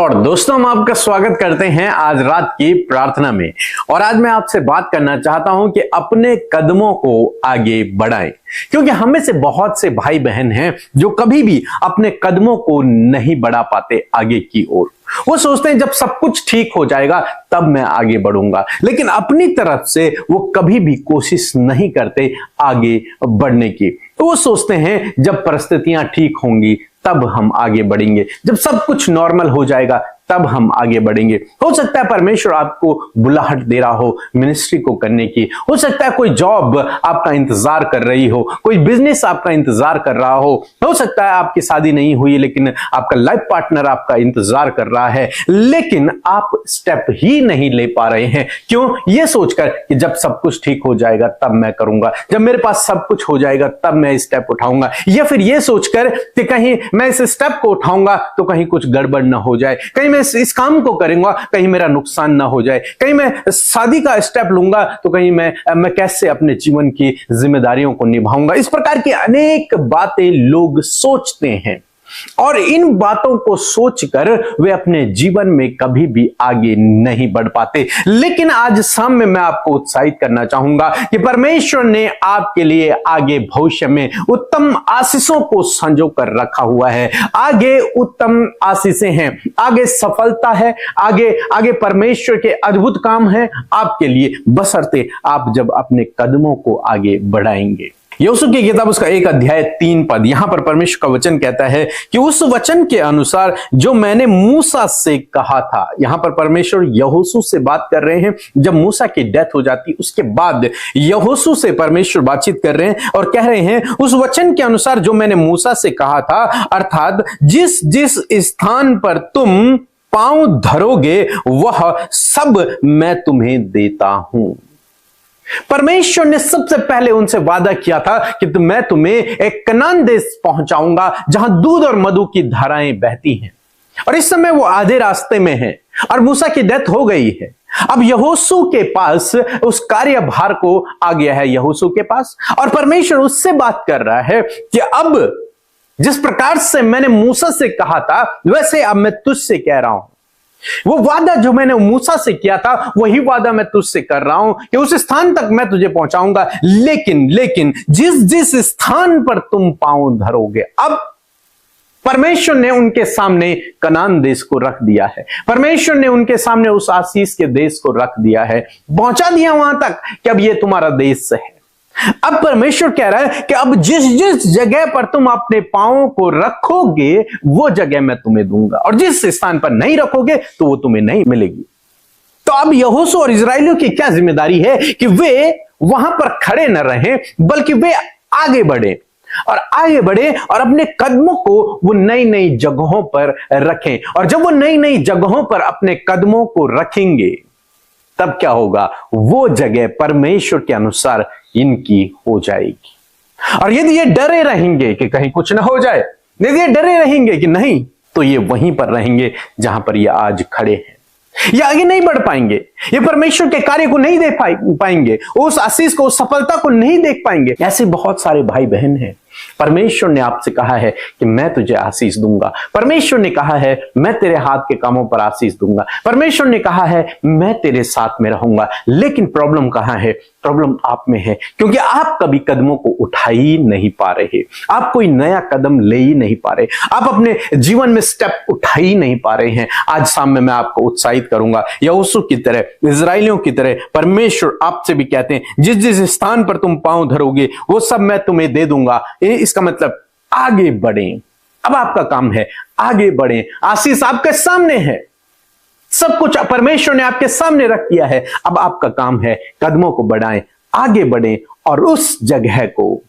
Lord. दोस्तों, हम आपका स्वागत करते हैं आज रात की प्रार्थना में। और आज मैं आपसे बात करना चाहता हूं कि अपने कदमों को आगे बढ़ाएं, क्योंकि हमें से बहुत से भाई बहन हैं जो कभी भी अपने कदमों को नहीं बढ़ा पाते आगे की ओर। वो सोचते हैं जब सब कुछ ठीक हो जाएगा तब मैं आगे बढ़ूंगा, लेकिन अपनी तरफ से वो कभी भी कोशिश नहीं करते आगे बढ़ने की। तो वो सोचते हैं जब परिस्थितियां ठीक होंगी तब हम आगे बढ़ेंगे, जब सब कुछ नॉर्मल हो जाएगा तब हम आगे बढ़ेंगे। हो सकता है परमेश्वर आपको बुलाहट दे रहा हो मिनिस्ट्री को करने की, हो सकता है कोई जॉब आपका इंतजार कर रही हो, कोई बिजनेस आपका इंतजार कर रहा हो सकता है आपकी शादी नहीं हुई लेकिन आपका लाइफ पार्टनर आपका इंतजार कर रहा है, लेकिन आप स्टेप ही नहीं ले पा रहे हैं। क्यों? ये सोचकर कि जब सब कुछ ठीक हो जाएगा तब मैं करूंगा, जब मेरे पास सब कुछ हो जाएगा तब मैं स्टेप उठाऊंगा, या फिर ये सोचकर कि कहीं मैं इस स्टेप को उठाऊंगा तो कहीं कुछ गड़बड़ ना हो जाए, कहीं मैं इस काम को करूंगा कहीं मेरा नुकसान ना हो जाए, कहीं मैं शादी का स्टेप लूंगा तो कहीं मैं कैसे अपने जीवन की जिम्मेदारियों को निभाऊंगा। इस प्रकार की अनेक बातें लोग सोचते हैं और इन बातों को सोचकर वे अपने जीवन में कभी भी आगे नहीं बढ़ पाते। लेकिन आज शाम में मैं आपको उत्साहित करना चाहूंगा कि परमेश्वर ने आपके लिए आगे भविष्य में उत्तम आशीषों को संजो कर रखा हुआ है। आगे उत्तम आशीषें हैं, आगे सफलता है, आगे परमेश्वर के अद्भुत काम हैं आपके लिए, बशर्ते आप जब अपने कदमों को आगे बढ़ाएंगे। यूसुफ की किताब उसका 1 अध्याय 3 पद, यहां पर परमेश्वर का वचन कहता है कि उस वचन के अनुसार जो मैंने मूसा से कहा था। यहां पर परमेश्वर यहोशू से बात कर रहे हैं। जब मूसा की डेथ हो जाती उसके बाद यहोशू से परमेश्वर बातचीत कर रहे हैं और कह रहे हैं उस वचन के अनुसार जो मैंने मूसा से कहा था, अर्थात जिस जिस स्थान पर तुम पांव धरोगे वह सब मैं तुम्हें देता हूं। परमेश्वर ने सबसे पहले उनसे वादा किया था कि मैं तुम्हें एक कनान देश पहुंचाऊंगा जहां दूध और मधु की धाराएं बहती हैं। और इस समय वो आधे रास्ते में हैं और मूसा की डेथ हो गई है। अब यहोशू के पास उस कार्यभार को आ गया है, यहोशू के पास, और परमेश्वर उससे बात कर रहा है कि अब जिस प्रकार से मैंने मूसा से कहा था वैसे अब मैं तुझसे कह रहा हूं। वो वादा जो मैंने मूसा से किया था वही वादा मैं तुझसे कर रहा हूं कि उस स्थान तक मैं तुझे पहुंचाऊंगा, लेकिन जिस जिस स्थान पर तुम पांव धरोगे। अब परमेश्वर ने उनके सामने कनान देश को रख दिया है, परमेश्वर ने उनके सामने उस आशीष के देश को रख दिया है, पहुंचा दिया वहां तक कि अब ये तुम्हारा देश है। अब परमेश्वर कह रहा है कि अब जिस जिस जगह पर तुम अपने पांवों को रखोगे वो जगह मैं तुम्हें दूंगा, और जिस स्थान पर नहीं रखोगे तो वो तुम्हें नहीं मिलेगी। तो अब यहोशू और इजराइलियों की क्या जिम्मेदारी है कि वे वहां पर खड़े न रहें, बल्कि वे आगे बढ़े और अपने कदमों को वो नई नई जगहों पर रखें। और जब वो नई नई जगहों पर अपने कदमों को रखेंगे तब क्या होगा? वो जगह परमेश्वर के अनुसार इनकी हो जाएगी। और यदि ये डरे रहेंगे कि कहीं कुछ ना हो जाए, यदि ये डरे रहेंगे कि नहीं, तो ये वहीं पर रहेंगे जहां पर ये आज खड़े हैं। ये आगे नहीं बढ़ पाएंगे, ये परमेश्वर के कार्य को नहीं देख पाएंगे, उस आशीष को, उस सफलता को नहीं देख पाएंगे। ऐसे बहुत सारे भाई बहन हैं। परमेश्वर ने आपसे कहा है कि मैं तुझे आशीष दूंगा, परमेश्वर ने कहा है मैं तेरे हाथ के कामों पर आशीष दूंगा, परमेश्वर ने कहा है मैं तेरे साथ में रहूंगा। लेकिन प्रॉब्लम कहां है? प्रॉब्लम आप में है, क्योंकि आप कभी कदमों को उठा ही नहीं पा रहे, आप कोई नया कदम ले ही नहीं पा रहे, आप अपने जीवन में स्टेप उठा ही नहीं पा रहे हैं। आज शाम में मैं आपको उत्साहित करूंगा, यहोशू की तरह, इजराइलियों की तरह परमेश्वर आपसे भी कहते हैं जिस जिस स्थान पर तुम पांव धरोगे वो सब मैं तुम्हें दे दूंगा। इसका मतलब आगे बढ़ें। अब आपका काम है आगे बढ़ें, आशीष आपके सामने है, सब कुछ परमेश्वर ने आपके सामने रख दिया है। अब आपका काम है कदमों को बढ़ाएं, आगे बढ़ें और उस जगह को,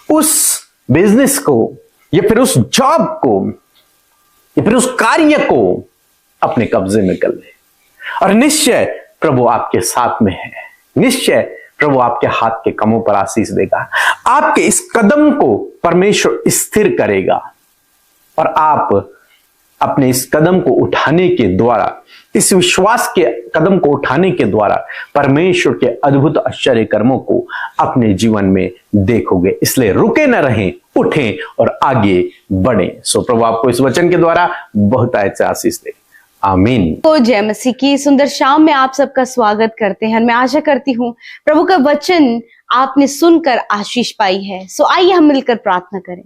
उस बिजनेस को, या फिर उस जॉब को, या फिर उस कार्य को अपने कब्जे में कर लें। और निश्चय प्रभु आपके साथ में है, निश्चय प्रभु आपके हाथ के कामों पर आशीष देगा, आपके इस कदम को परमेश्वर स्थिर करेगा और आप अपने इस कदम को उठाने के द्वारा, इस विश्वास के कदम को उठाने के द्वारा परमेश्वर के अद्भुत आश्चर्य कर्मों को अपने जीवन में देखोगे। इसलिए रुके न रहें, उठें और आगे बढ़ें। सो प्रभु आपको इस वचन के द्वारा बहुत आशीष दे। आमीन। तो जय मसीह की सुंदर शाम में आप सबका स्वागत करते हैं। मैं आशा करती हूँ प्रभु का वचन आपने सुनकर आशीष पाई है। सो आइए हम मिलकर प्रार्थना करें।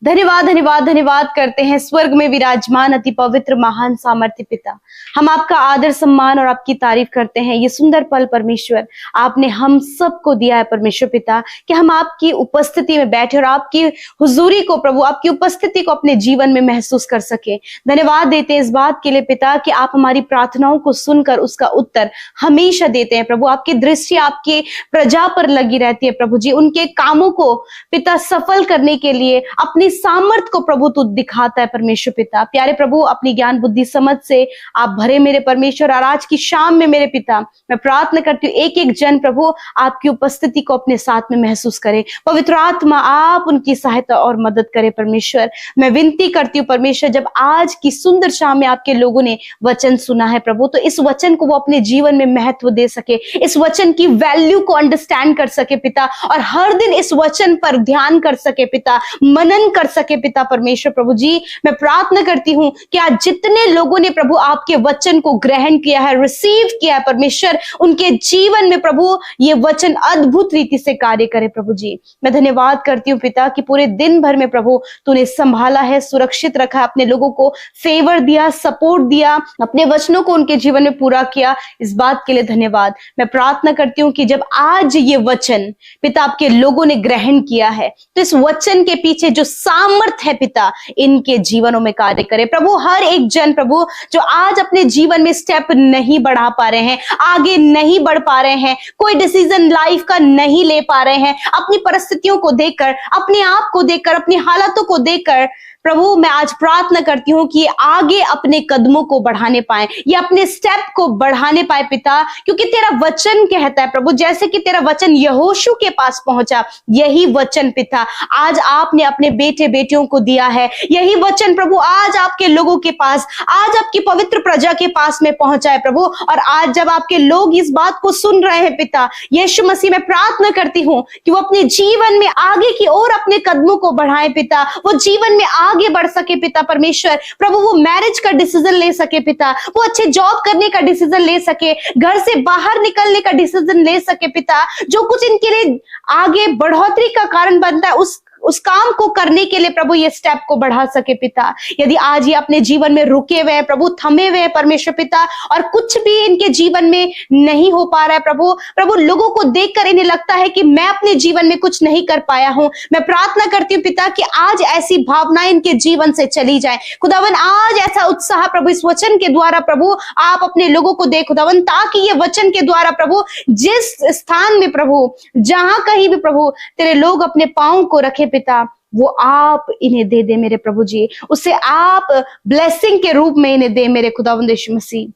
धन्यवाद धन्यवाद धन्यवाद करते हैं स्वर्ग में विराजमान अति पवित्र महान सामर्थ्य पिता, हम आपका आदर सम्मान और आपकी तारीफ करते हैं। ये सुंदर पल परमेश्वर आपने हम सबको दिया है परमेश्वर पिता, कि हम आपकी उपस्थिति में बैठे और आपकी हुजूरी को प्रभु, आपकी उपस्थिति को अपने जीवन में महसूस कर सके। धन्यवाद देते हैं इस बात के लिए पिता कि आप हमारी प्रार्थनाओं को सुनकर उसका उत्तर हमेशा देते हैं प्रभु। आपकी दृष्टि आपके प्रजा पर लगी रहती है प्रभु जी, उनके कामों को पिता सफल करने के लिए अपनी सामर्थ को प्रभु तू दिखाता है परमेश्वर पिता। प्यारे प्रभु, अपनी ज्ञान बुद्धि समझ से आप भरे मेरे परमेश्वर, और आज की शाम में मेरे पिता मैं प्रार्थना करती हूँ एक एक जन प्रभु आपकी उपस्थिति को अपने साथ में महसूस करे। पवित्र आत्मा आप उनकी सहायता और मदद करे परमेश्वर। मैं विनती करती हूँ परमेश्वर, जब आज की सुंदर शाम में आपके लोगों ने वचन सुना है प्रभु, तो इस वचन को वो अपने जीवन में महत्व दे सके, इस वचन की वैल्यू को अंडरस्टैंड कर सके पिता, और हर दिन इस वचन पर ध्यान कर सके पिता, मनन कर सके पिता परमेश्वर। प्रभु जी, मैं प्रार्थना करती हूं कि आज जितने लोगों ने प्रभु आपके वचन को ग्रहण किया है, रिसीव किया है परमेश्वर, उनके जीवन में प्रभु ये वचन अद्भुत रीति से कार्य करे प्रभु जी। मैं धन्यवाद करती हूँ पिता कि पूरे दिन भर में प्रभु तूने संभाला है, सुरक्षित रखा, अपने लोगों को फेवर दिया, सपोर्ट दिया, अपने वचनों को उनके जीवन में पूरा किया। इस बात के लिए धन्यवाद। मैं प्रार्थना करती हूँ कि जब आज ये वचन पिता आपके लोगों ने ग्रहण किया है, तो इस वचन के पीछे जो सामर्थ है पिता, इनके जीवनों में कार्य करे प्रभु। हर एक जन प्रभु जो आज अपने जीवन में स्टेप नहीं बढ़ा पा रहे हैं, आगे नहीं बढ़ पा रहे हैं, कोई डिसीजन लाइफ का नहीं ले पा रहे हैं, अपनी परिस्थितियों को देखकर, अपने आप को देखकर, अपनी हालातों को देखकर प्रभु मैं आज प्रार्थना करती हूँ कि आगे अपने कदमों को बढ़ाने पाए, या अपने स्टेप को बढ़ाने पाए पिता, क्योंकि तेरा वचन कहता है प्रभु, जैसे कि तेरा वचन यहोशू के पास पहुंचा, यही वचन पिता आज आपने अपने बेटे बेटियों को दिया है। यही वचन प्रभु आज आपके लोगों के पास, आज आपकी पवित्र प्रजा के पास में पहुंचा है प्रभु। और आज जब आपके लोग इस बात को सुन रहे हैं पिता यीशु मसीह, मैं प्रार्थना करती हूँ कि वो अपने जीवन में आगे की ओर अपने कदमों को बढ़ाए पिता, वो जीवन में आगे बढ़ सके पिता परमेश्वर। प्रभु वो मैरिज का डिसीजन ले सके पिता, वो अच्छे जॉब करने का डिसीजन ले सके, घर से बाहर निकलने का डिसीजन ले सके पिता, जो कुछ इनके लिए आगे बढ़ोतरी का कारण बनता है उस काम को करने के लिए प्रभु ये स्टेप को बढ़ा सके पिता। यदि आज ये अपने जीवन में रुके हुए हैं प्रभु, थमे हुए हैं परमेश्वर पिता, और कुछ भी इनके जीवन में नहीं हो पा रहा है प्रभु लोगों को देखकर इन्हें लगता है कि मैं अपने जीवन में कुछ नहीं कर पाया हूं, मैं प्रार्थना करती हूँ पिता कि आज ऐसी भावनाएं इनके जीवन से चली जाए खुदावन। आज ऐसा उत्साह प्रभु इस वचन के द्वारा प्रभु आप अपने लोगों को दे खुदावन, ताकि ये वचन के द्वारा प्रभु जिस स्थान में प्रभु, जहां कहीं भी प्रभु तेरे लोग अपने पांव को रखे पिता, वो आप इन्हें दे दे मेरे प्रभु जी, उससे आप ब्लेसिंग के रूप में इन्हें दे मेरे खुदावंद यीशु मसीह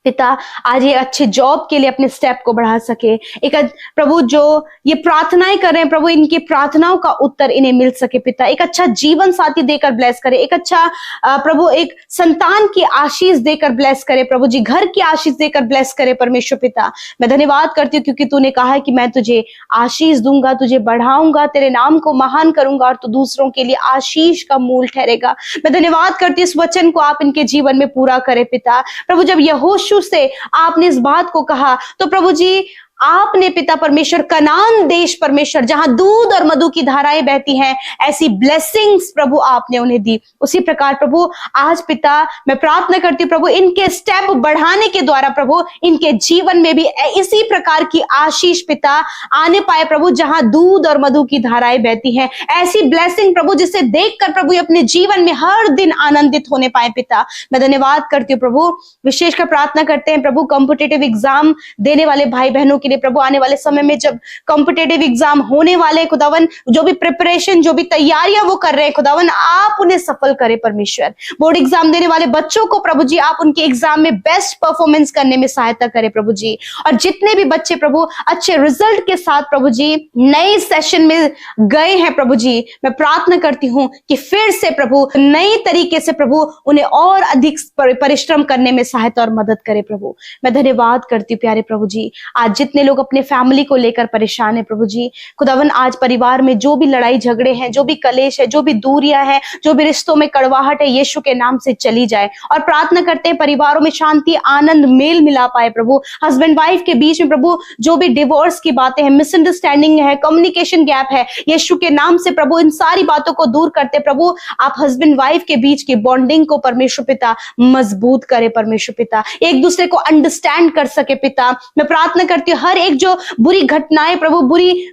पिता। आज ये अच्छे जॉब के लिए अपने स्टेप को बढ़ा सके, एक प्रभु जो ये प्रार्थनाएं कर रहे हैं प्रभु, इनकी प्रार्थनाओं का उत्तर इन्हें मिल सके पिता। एक अच्छा जीवन साथी देकर ब्लेस करे, एक अच्छा प्रभु एक संतान की आशीष देकर ब्लेस करे प्रभु जी, घर की आशीष देकर ब्लेस करे परमेश्वर पिता। मैं धन्यवाद करती हूँ क्योंकि तूने कहा है कि मैं तुझे आशीष दूंगा, तुझे बढ़ाऊंगा, तेरे नाम को महान करूंगा, और तू दूसरों के लिए आशीष का मूल ठहरेगा। मैं धन्यवाद करती हूँ इस वचन को आप इनके जीवन में पूरा करे पिता। प्रभु जब यहोशू से आपने इस बात को कहा, तो प्रभु जी आपने पिता परमेश्वर कनान देश परमेश्वर, जहां दूध और मधु की धाराएं बहती हैं, ऐसी ब्लेसिंग्स प्रभु आपने उन्हें दी। उसी प्रकार प्रभु आज पिता मैं प्रार्थना करती हूँ प्रभु इनके स्टेप बढ़ाने के द्वारा प्रभु इनके जीवन में भी इसी प्रकार की आशीष पिता आने पाए प्रभु, जहां दूध और मधु की धाराएं बहती हैं। ऐसी ब्लेसिंग प्रभु जिसे देखकर प्रभु अपने जीवन में हर दिन आनंदित होने पाए पिता। मैं धन्यवाद करती हूँ प्रभु। विशेषकर प्रार्थना करते हैं प्रभु कॉम्पिटिटिव एग्जाम देने वाले भाई बहनों के लिए प्रभु, आने वाले समय में जब कॉम्पिटिटिव एग्जाम होने वाले हैं खुदावन, जो भी प्रिपरेशन, जो भी तैयारियां वो कर रहे हैं खुदावन, आप उन्हें सफल करें परमेश्वर। बोर्ड एग्जाम देने वाले बच्चों को प्रभु जी आप उनके एग्जाम में बेस्ट परफॉर्मेंस करने में सहायता करें प्रभु जी। और जितने भी बच्चे प्रभु अच्छे रिजल्ट के साथ प्रभु जी नए सेशन में गए हैं प्रभु जी, मैं प्रार्थना करती हूँ कि फिर से प्रभु नई तरीके से प्रभु उन्हें और अधिक परिश्रम करने में सहायता और मदद करे प्रभु। मैं धन्यवाद करती हूँ प्यारे प्रभु जी। आज जितने जितने लोग अपने फैमिली को लेकर परेशान है प्रभु जी, खुदावन आज परिवार में जो भी लड़ाई झगड़े हैं, जो भी कलेश है, जो भी दूरियां हैं, जो भी रिश्तों में कड़वाहट है, यीशु के नाम से चली जाए। और प्रार्थना करते हैं परिवारों में शांति, आनंद, मेल मिला पाए प्रभु। हस्बैंड वाइफ के बीच में प्रभु जो भी डिवोर्स की बातें हैं, मिसअंडरस्टैंडिंग है, कम्युनिकेशन गैप है, यीशु के नाम से प्रभु इन सारी बातों को दूर करते प्रभु। आप हस्बैंड वाइफ के बीच की बॉन्डिंग को परमेश्वर पिता मजबूत करे परमेश्वर पिता, एक दूसरे को अंडरस्टैंड कर सके पिता। मैं प्रार्थना करती हूँ हर एक जो बुरी घटनाएं प्रभु,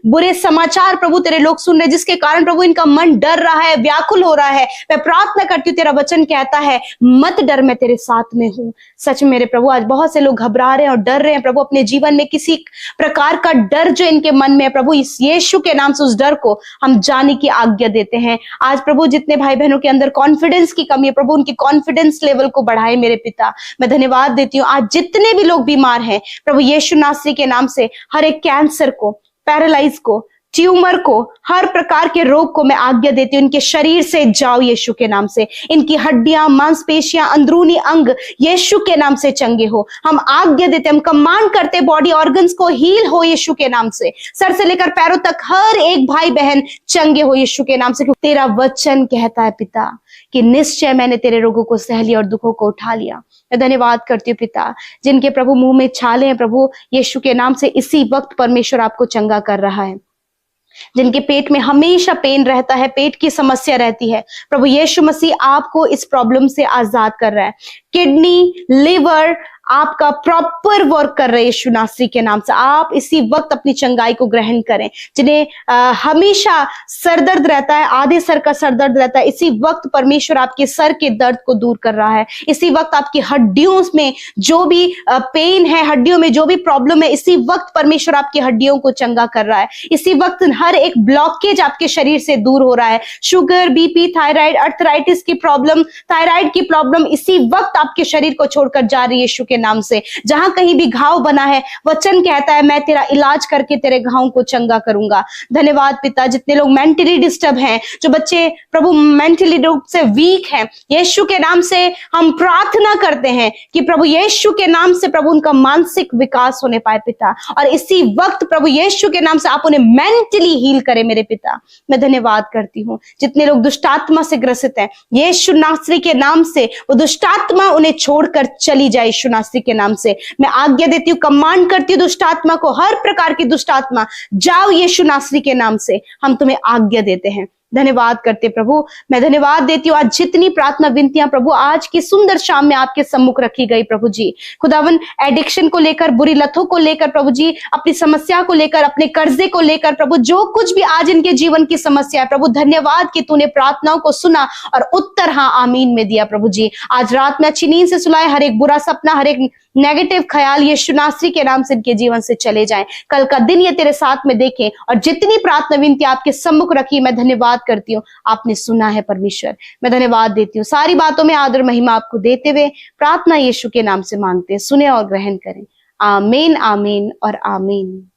बुरे समाचार प्रभु तेरे लोग सुन रहे, जिसके कारण प्रभु इनका मन डर रहा है, व्याकुल हो रहा है, मैं प्रार्थना करती हूँ, तेरा वचन कहता है मत डर, मैं तेरे साथ में हूँ। सच में मेरे प्रभु आज बहुत से लोग घबरा रहे हैं और डर रहे हैं प्रभु, अपने जीवन में किसी प्रकार का डर जो इनके मन में है प्रभु, इस यीशु के नाम से उस डर को हम जाने की आज्ञा देते हैं। आज प्रभु जितने भाई बहनों के अंदर कॉन्फिडेंस की कमी है प्रभु, उनकी कॉन्फिडेंस लेवल को बढ़ाए मेरे पिता। मैं धन्यवाद देती हूँ आज जितने भी लोग बीमार हैं प्रभु, यीशु नासरी के नाम से हर एक कैंसर को, पैरालाइज को, ट्यूमर को, हर प्रकार के रोग को मैं आज्ञा देती हूँ, इनके शरीर से जाओ यीशु के नाम से। इनकी हड्डियां, मांसपेशियां, अंदरूनी अंग यीशु के नाम से चंगे हो। हम आज्ञा देते, हम कमांड करते बॉडी ऑर्गन्स को हील हो यीशु के नाम से। सर से लेकर पैरों तक हर एक भाई बहन चंगे हो यीशु के नाम से, क्योंकि तेरा वचन कहता है पिता कि निश्चय मैंने तेरे रोगों को सह लिया और दुखों को उठा लिया। मैं धन्यवाद करती हूँ पिता, जिनके प्रभु मुंह में छाले हैं प्रभु, यीशु के नाम से इसी वक्त परमेश्वर आपको चंगा कर रहा है। जिनके पेट में हमेशा पेन रहता है, पेट की समस्या रहती है प्रभु, यीशु मसीह आपको इस प्रॉब्लम से आजाद कर रहा है। किडनी, लिवर आपका प्रॉपर वर्क कर रहे हैं यीशु नासरी के नाम से। आप इसी वक्त अपनी चंगाई को ग्रहण करें। जिन्हें हमेशा सर दर्द रहता है, आधे सर का सर दर्द रहता है, इसी वक्त परमेश्वर आपके सर के दर्द को दूर कर रहा है। इसी वक्त आपकी हड्डियों में जो भी पेन है, हड्डियों में जो भी प्रॉब्लम है, इसी वक्त परमेश्वर आपकी हड्डियों को चंगा कर रहा है। इसी वक्त हर एक ब्लॉकेज आपके शरीर से दूर हो रहा है। शुगर, बीपी, थायराइड, अर्थराइटिस की प्रॉब्लम, थायराइड की प्रॉब्लम इसी वक्त आपके शरीर को छोड़कर जा रही है यीशु के नाम से। जहां कहीं भी घाव बना है, वचन कहता है मैं तेरा इलाज करके तेरे घावों को चंगा करूंगा। धन्यवाद पिता। जितने लोग मेंटली डिस्टर्ब हैं, जो बच्चे प्रभु मेंटली रूप से वीक हैं, यीशु के नाम से हम प्रार्थना करते हैं कि प्रभु यीशु के नाम से प्रभु उनका मानसिक विकास होने पाए पिता, और इसी वक्त प्रभु यीशु के नाम से आप उन्हें मेंटली हील करें मेरे पिता। मैं धन्यवाद करती हूँ। जितने लोग दुष्टात्मा से ग्रसित हैं, यीशु नासरी के नाम से वो दुष्टात्मा उन्हें छोड़कर चली जाए यीशु नासरी के नाम से। मैं आज्ञा देती हूँ, कमांड करती हूँ दुष्टात्मा को, हर प्रकार की दुष्टात्मा जाओ यीशु नासरी के नाम से। हम तुम्हें आज्ञा देते हैं। धन्यवाद करते प्रभु। मैं धन्यवाद देती हूँ आज जितनी प्रार्थना विनतियां प्रभु आज की सुंदर शाम में आपके सम्मुख रखी गई प्रभु जी। खुदावन एडिक्शन को लेकर, बुरी लतों को लेकर प्रभु जी, अपनी समस्या को लेकर, अपने कर्जे को लेकर प्रभु, जो कुछ भी आज इनके जीवन की समस्या है प्रभु, धन्यवाद कि तूने प्रार्थनाओं को सुना और उत्तर हाँ आमीन में दिया प्रभु जी। आज रात में अच्छी नींद से सुलाए, हर एक बुरा सपना, हर एक नेगेटिव ख्याल यीशु नासरी के नाम से इनके जीवन से चले जाएं। कल का दिन ये तेरे साथ में देखें, और जितनी प्रार्थना विनती आपके सम्मुख रखी मैं धन्यवाद करती हूँ, आपने सुना है परमेश्वर। मैं धन्यवाद देती हूँ। सारी बातों में आदर महिमा आपको देते हुए प्रार्थना यीशु के नाम से मांगते हैं, सुने और ग्रहण करें। आमीन, आमीन और आमीन।